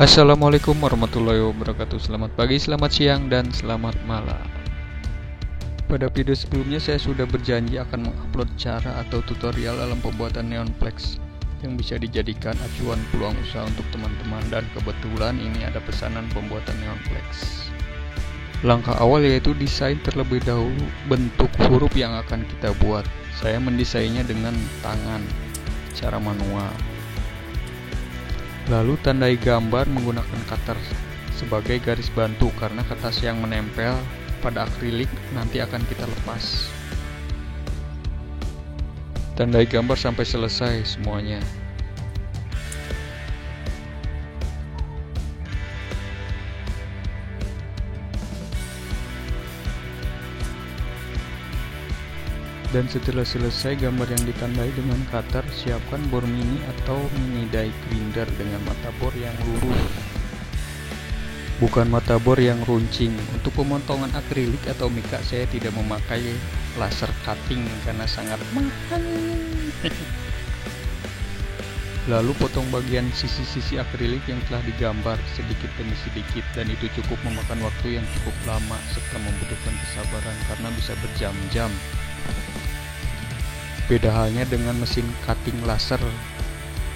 Assalamualaikum warahmatullahi wabarakatuh. Selamat pagi, selamat siang, dan selamat malam. Pada video sebelumnya saya sudah berjanji akan mengupload cara atau tutorial dalam pembuatan neonplex yang bisa dijadikan acuan peluang usaha untuk teman-teman, dan kebetulan ini ada pesanan pembuatan neonplex. Langkah awal yaitu desain terlebih dahulu bentuk huruf yang akan kita buat. Saya mendesainnya dengan tangan secara manual. Lalu tandai gambar menggunakan cutter sebagai garis bantu karena kertas yang menempel pada akrilik nanti akan kita lepas. Tandai gambar sampai selesai semuanya. Dan setelah selesai gambar yang ditandai dengan cutter, siapkan bor mini atau mini die grinder dengan mata bor yang lurus, bukan mata bor yang runcing. Untuk pemotongan akrilik atau mika saya tidak memakai laser cutting karena sangat mahal. Lalu potong bagian sisi-sisi akrilik yang telah digambar sedikit demi sedikit, dan itu cukup memakan waktu yang cukup lama serta membutuhkan kesabaran karena bisa berjam-jam. Beda halnya dengan mesin cutting laser,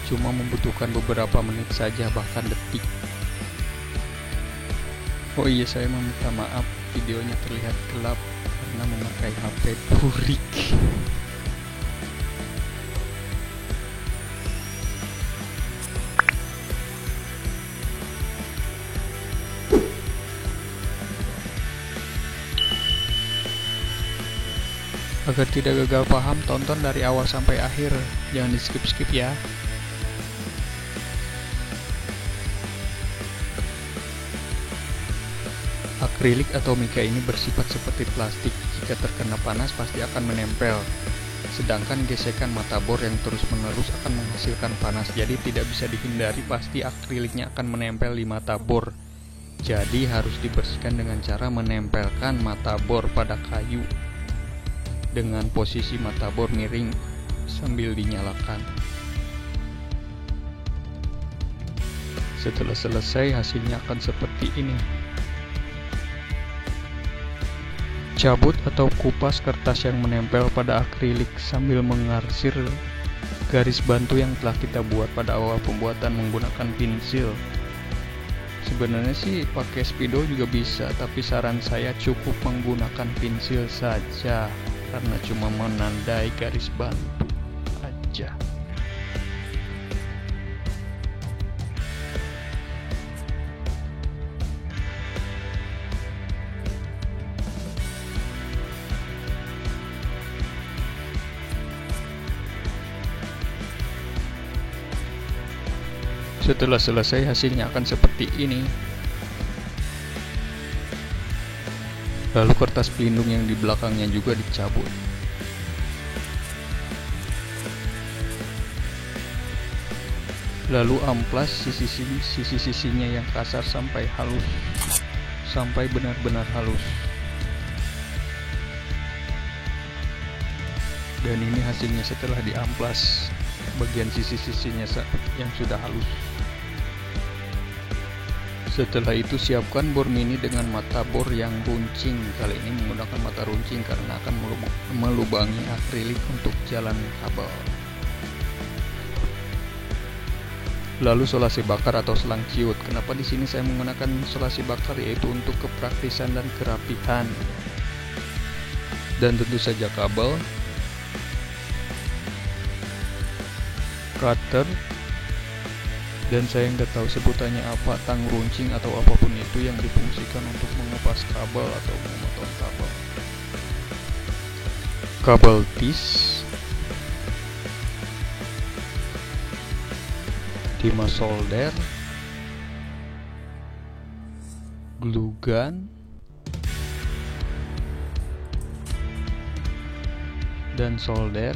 cuma membutuhkan beberapa menit saja, bahkan detik. Oh iya, saya meminta maaf videonya terlihat gelap karena memakai HP burik. Agar tidak gagal paham, tonton dari awal sampai akhir, jangan di skip-skip ya. Akrilik atau mika ini bersifat seperti plastik, jika terkena panas pasti akan menempel. Sedangkan gesekan mata bor yang terus-menerus akan menghasilkan panas, jadi tidak bisa dihindari, pasti akriliknya akan menempel di mata bor. Jadi harus dibersihkan dengan cara menempelkan mata bor pada kayu dengan posisi mata bor miring sambil dinyalakan. Setelah selesai, hasilnya akan seperti ini. Cabut atau kupas kertas yang menempel pada akrilik sambil mengarsir garis bantu yang telah kita buat pada awal pembuatan menggunakan pensil. Sebenarnya sih pakai spidol juga bisa, tapi saran saya cukup menggunakan pensil saja karena cuma menandai garis bantu aja. Setelah selesai, hasilnya akan seperti ini. Lalu kertas pelindung yang di belakangnya juga dicabut. Lalu amplas sisi-sisinya yang kasar sampai halus, sampai benar-benar halus. Dan ini hasilnya setelah diamplas bagian sisi-sisinya yang sudah halus. Setelah itu siapkan bor mini dengan mata bor yang runcing. Kali ini menggunakan mata runcing karena akan melubangi akrilik untuk jalan kabel. Lalu solasi bakar atau selang ciut. Kenapa di sini saya menggunakan solasi bakar? Yaitu untuk kepraktisan dan kerapihan. Dan tentu saja kabel, cutter, dan saya nggak tahu sebutannya apa, tang runcing atau apapun itu yang difungsikan untuk mengupas kabel atau memotong kabel. Kabel tis, timah solder, glue gun, dan solder.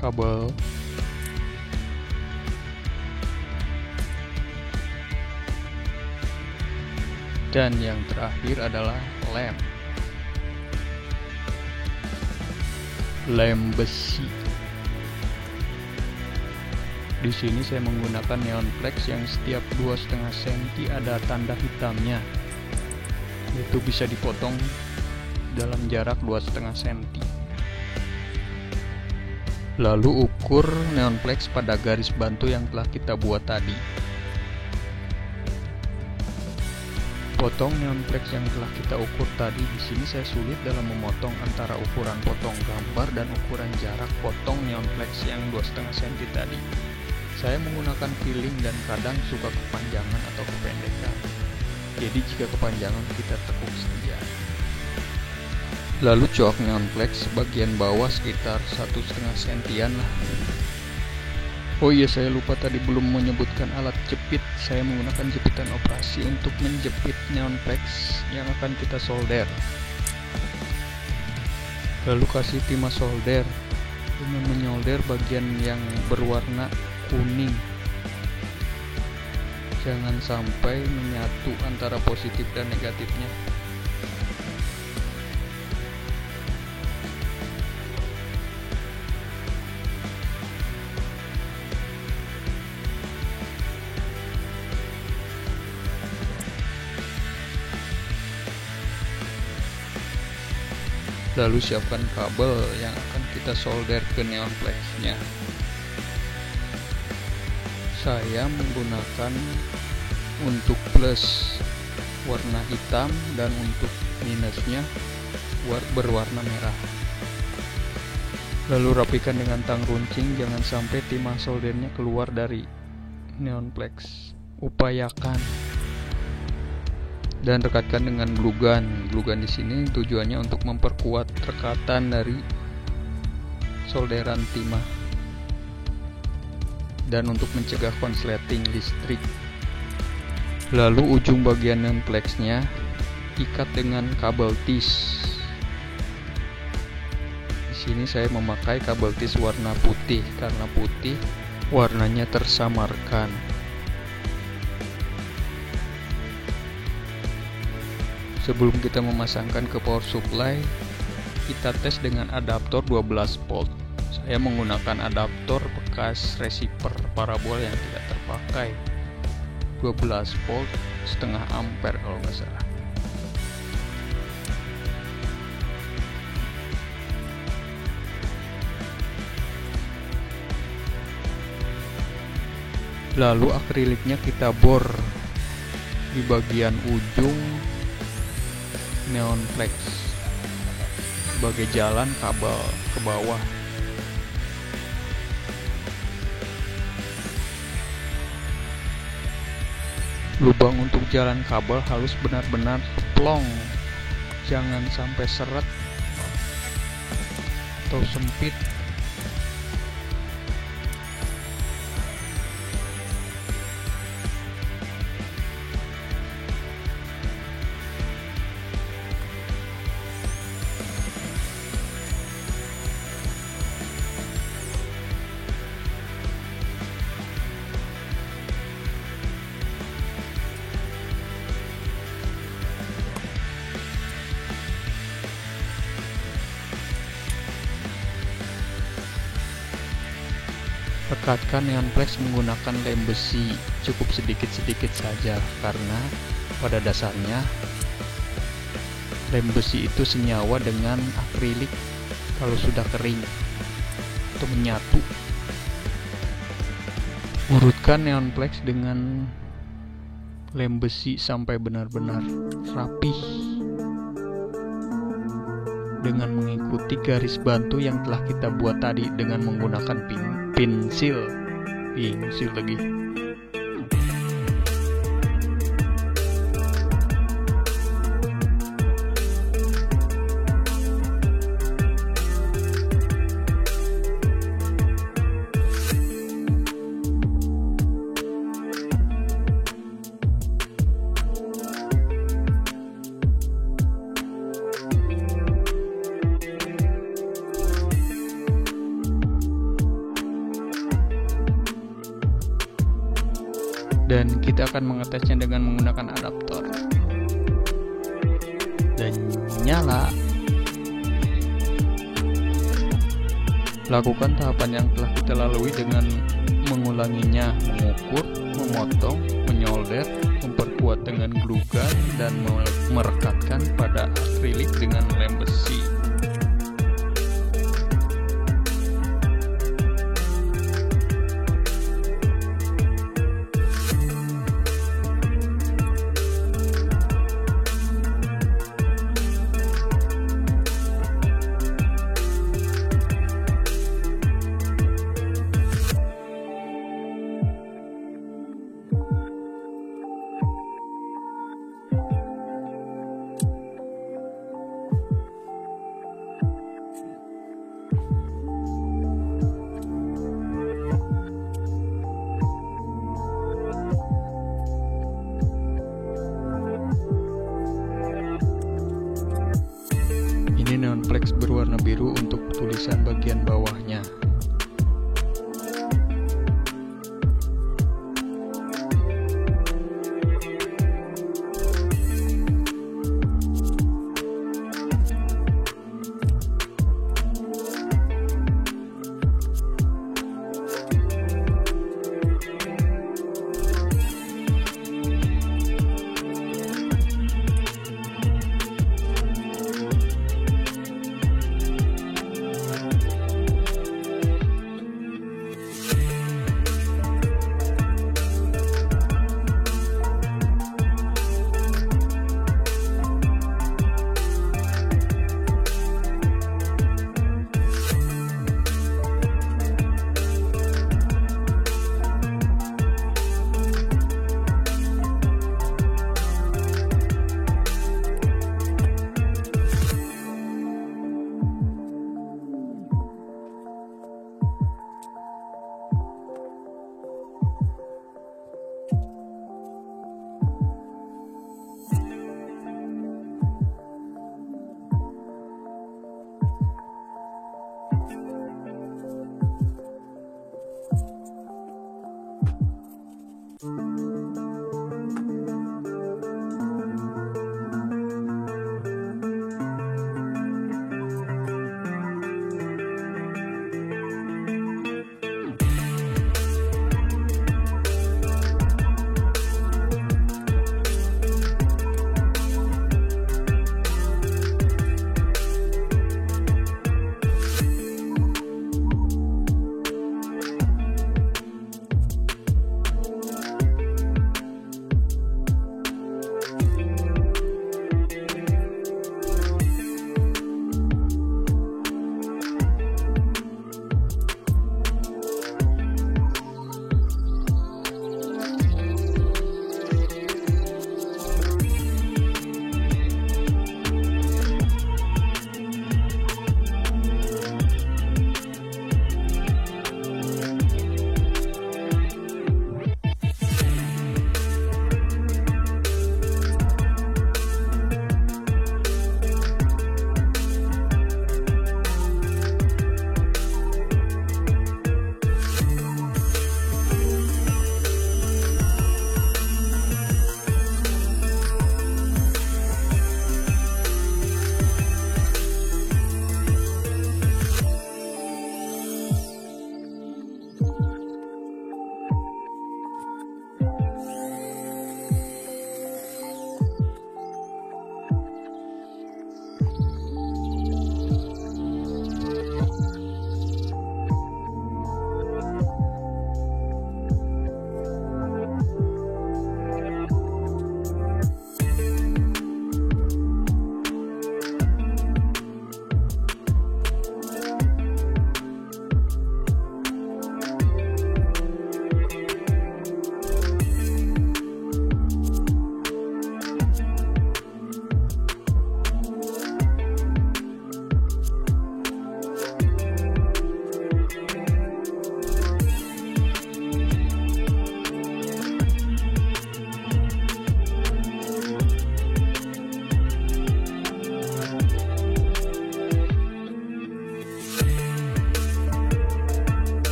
Kabel, dan yang terakhir adalah lem besi. Di sini saya menggunakan neon flex yang setiap 2,5 cm ada tanda hitamnya. Itu bisa dipotong dalam jarak 2,5 cm. Lalu ukur neon flex pada garis bantu yang telah kita buat tadi. Potong neon flex yang telah kita ukur tadi. Di sini saya sulit dalam memotong antara ukuran potong gambar dan ukuran jarak potong neon flex yang 2,5 cm tadi. Saya menggunakan filling dan kadang suka kepanjangan atau kependekan. Jadi jika kepanjangan kita tekuk saja. Lalu coak neon flex bagian bawah sekitar 1,5 cm lah. Oh iya, saya lupa tadi belum menyebutkan alat jepit. Saya menggunakan jepitan operasi untuk menjepit neon flex yang akan kita solder. Lalu kasih timah solder dengan menyolder bagian yang berwarna kuning. Jangan sampai menyatu antara positif dan negatifnya. Lalu siapkan kabel yang akan kita solder ke neon flex-nya. Saya menggunakan untuk plus warna hitam dan untuk minusnya berwarna merah. Lalu rapikan dengan tang runcing, jangan sampai timah soldernya keluar dari neon flex. Upayakan dan rekatkan dengan glue gun. Glue gun di sini tujuannya untuk memperkuat rekatan dari solderan timah dan untuk mencegah konsleting listrik. Lalu ujung bagian neon flex-nya ikat dengan kabel tis. Di sini saya memakai kabel tis warna putih karena putih warnanya tersamarkan. Sebelum kita memasangkan ke power supply, kita tes dengan adaptor 12 volt. Saya menggunakan adaptor bekas receiver parabol yang tidak terpakai, 12 volt setengah ampere kalau nggak salah. Lalu akriliknya kita bor di bagian ujung neon flex sebagai jalan kabel ke bawah. Lubang untuk jalan kabel harus benar-benar plong, jangan sampai seret atau sempit. Rekatkan neon flex menggunakan lem besi, cukup sedikit-sedikit saja karena pada dasarnya lem besi itu senyawa dengan akrilik kalau sudah kering atau menyatu. Urutkan neon flex dengan lem besi sampai benar-benar rapih dengan mengikuti garis bantu yang telah kita buat tadi dengan menggunakan pensil lagi. Dan kita akan mengetesnya dengan menggunakan adaptor dan nyala. Lakukan tahapan yang telah kita lalui dengan mengulang mengulanginya, mengukur, memotong, menyolder, memperkuat dengan glue gun, dan merekatkan pada akrilik dengan lem besi. Ini neon flex berwarna biru untuk tulisan bagian bawahnya.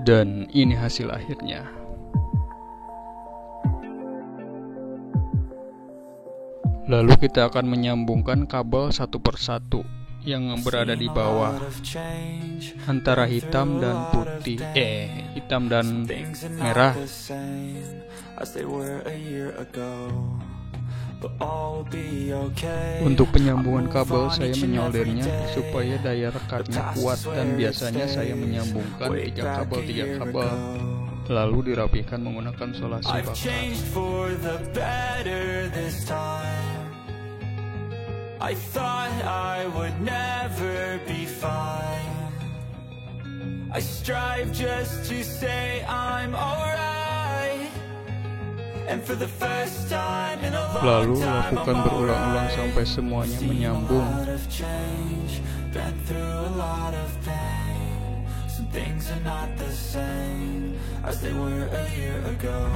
Dan ini hasil akhirnya. Lalu kita akan menyambungkan kabel satu persatu yang berada di bawah antara hitam dan putih, hitam dan merah. Untuk penyambungan kabel saya menyoldernya supaya daya rekatnya kuat, dan biasanya saya menyambungkan 3 kabel lalu dirapikan menggunakan solasi bakar. I thought I would never be fine. I strive just to say I'm alright. And for the first time in a long time, lalu lakukan berulang-ulang sampai semuanya menyambung. Been through a lot of pain. Some things are not the same as they were a year ago.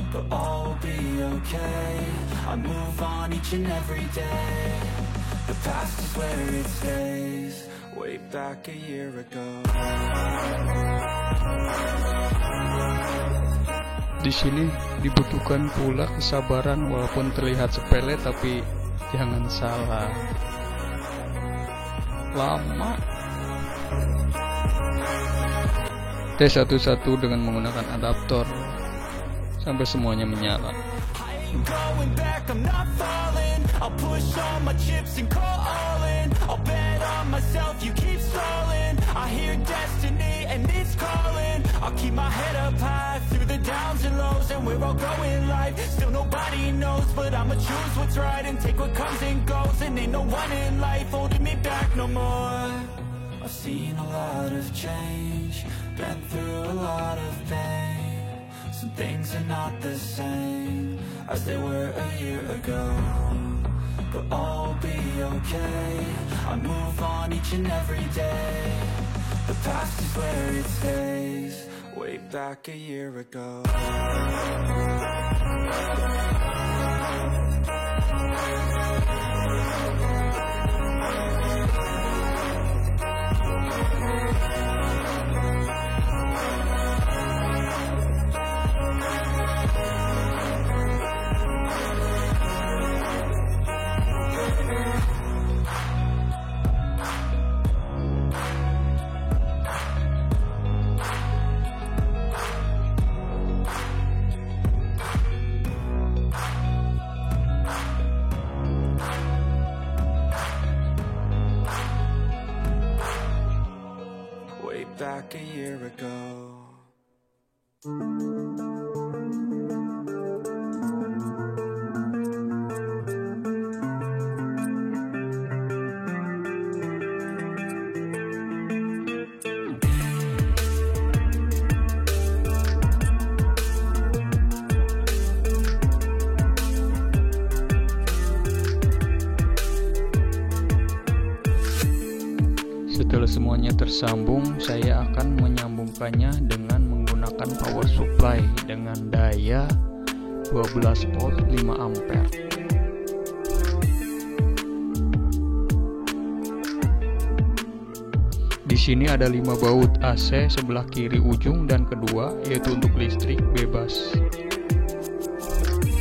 But all will be okay. I move on each and every day. The past is where it stays. Way back a year ago. Di sini dibutuhkan pula kesabaran, walaupun terlihat sepele tapi jangan salah, lama. Tes satu-satu dengan menggunakan adaptor sampai semuanya menyala. I've seen a lot of change, been through a lot of pain. Some things are not the same as they were a year ago. But all will be okay. I move on each and every day. The past is where it stays. Way back a year ago. Back a year ago. Setelah semuanya tersambung, saya akan menyambungkannya dengan menggunakan power supply dengan daya 12 volt 5 ampere. Di sini ada 5 baut AC sebelah kiri ujung dan kedua, yaitu untuk listrik bebas,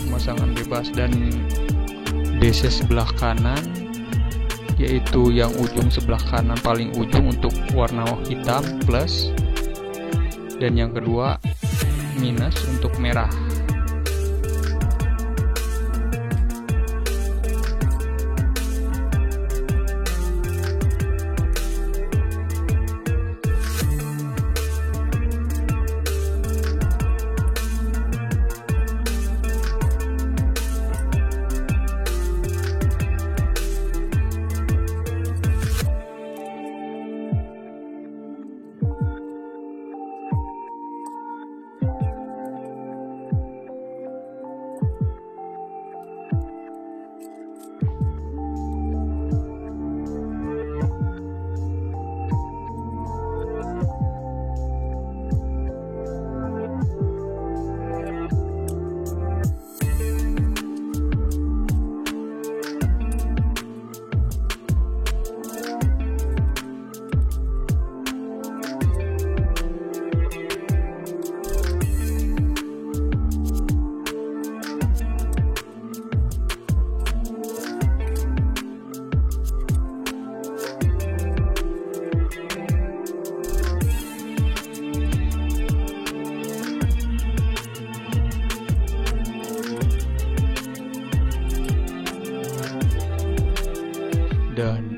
pemasangan bebas, dan DC sebelah kanan, yaitu yang ujung sebelah kanan paling ujung untuk warna hitam plus, dan yang kedua minus untuk merah.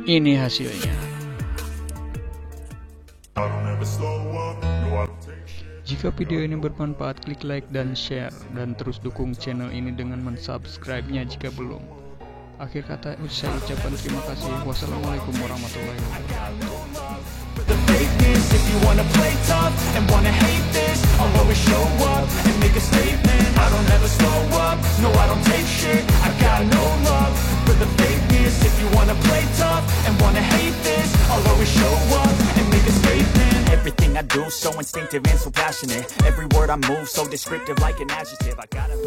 Ini hasilnya. Jika video ini bermanfaat, klik like dan share, dan terus dukung channel ini dengan mensubscribe-nya jika belum. Akhir kata saya ucapkan terima kasih. Wassalamualaikum warahmatullahi wabarakatuh. If you wanna play tough and wanna hate this, I'll always show up and make a statement. I don't ever slow up, no I don't take shit. I got no love for the fakeness. If you wanna play tough and wanna hate this, I'll always show up and make a statement. Everything I do so instinctive and so passionate. Every word I move so descriptive like an adjective. I gotta